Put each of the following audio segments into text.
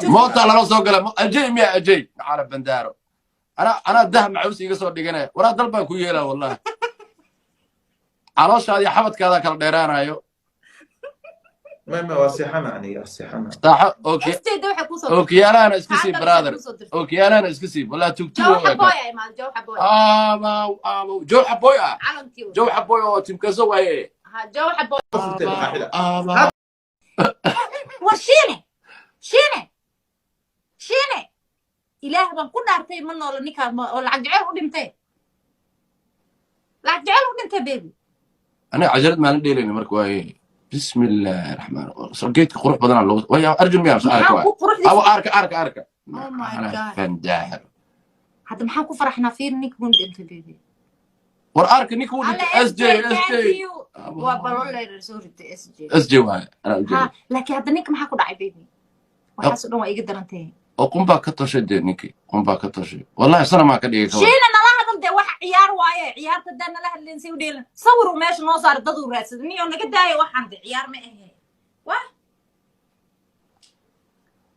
موت على راسه قال اجي ميا اجي على بندارو انا ده معوس iga soo dhiganay wara dalban ku yeela wallahi calooshaadi xabadkaada kala dheeraanayo ما واسيحنا يعني واسيحنا صح اوكي اوكي انا اسكسي برادر اوكي انا اسكسي والله توك جو حبويا ما جو حبويا ما جو حبويا جو حبويا تمكسو واي جو حبويا وشيني شيني إله بان كنا أرتي من ولا نكا ولا عجعل ودمتي لا عجعل ودمتي بيبي انا عجلت ما نديلني مركواي بسم الله الرحمن الرحيم صقيت قروح بدن على ويا ارجل ميا او ارك او ماي جاد فنداهر حتى ما حنكون فرحنا فيه نيك وند انت بيبي ورارك نيك وند اس جي وبرول سوري اس جي واي ها لكن هذا نيك ما حكون دعي بيبي وحاسس انه يقدر انتهي وقم كتوشي نيكي قم كتوشي والله سنه ما كدي شينا نلا هذا wax ciyaar waaye ciyaarta dadna la hadleen si u dheelan sawir meesha noo saar dad u raadsadni oo naga daayo waxaan ciyaar ma ahayn wax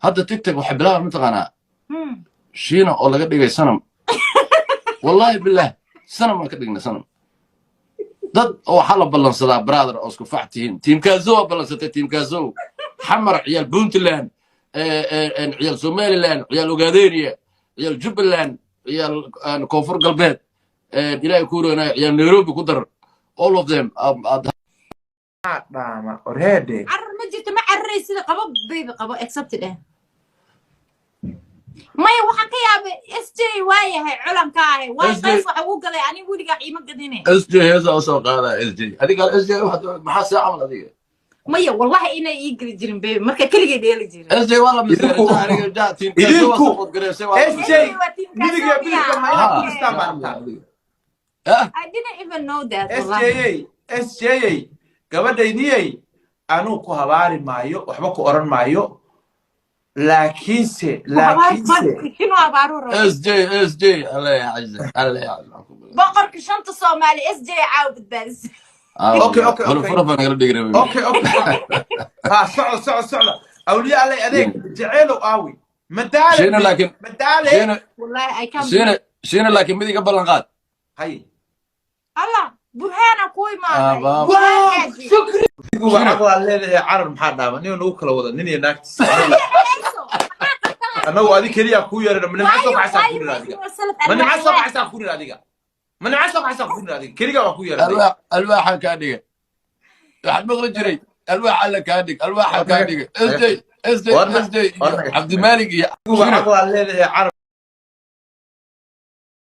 hadda tiktok waxa bilaab mataqana shiina oo laga dhigay sanam wallahi billah sanam ma ka dhigna sanam dad oo xala balansadaa brother oo isku faxtiin teamkaazo balansatay teamkaazo xamar ciyaal puntland ciyaal somaliland ciyaal ogaadeniya ciyaal jubbaland ciyaal koonfur galbeed ilaahay ku roonay ciyaal nairobi ku dar all of them داما already عرر ما جبت ما عرري سيده قبا بيبي قبا accepted ما waxaan ka yaabay SJ waayahay culankaay way qayf waxa uu galay ani wiliga qiimo gadine SJ heesa soo qaada SJ adiga SJ waxa maxaa soo camal adiga maya wallahi inay ii gali jirin bee marka kaliya dheeli jirin SJ wala misal aniga jaatin ka soo soo gareysay waa SJ wiliga bilka ma ina ku isticmaaltaa I didn't even know that SJ gabadhaydiyay anuu ku habaari maayo waxba ku oran maayo laakiinse kino abaaro SJ Allah ya azza Allah ya azza boqorka shanta Soomaali SJ caawid baris اوكي ولا فرفان غير دغري اوكي ها صعد اولياء الله اديك جعيلو قاوي مدال شينا لكن مدال والله اي كان شينا لكن مدي قبل نقاد هاي الله برهانه كوي ما شكرا يقول عقل الله عرب maxaa dhaama nin uu kala wada nin iyo naagtiis ana wadi kaliya ku yar man xasab xasab ku raadiga man xasab xasab ku raadiga من عصب حسب كنا هذه كريجا وأخويا الواح كادية واحد مغرب جري الواح على كاديك الواح كاديك إسدي عبد المالك يا عرب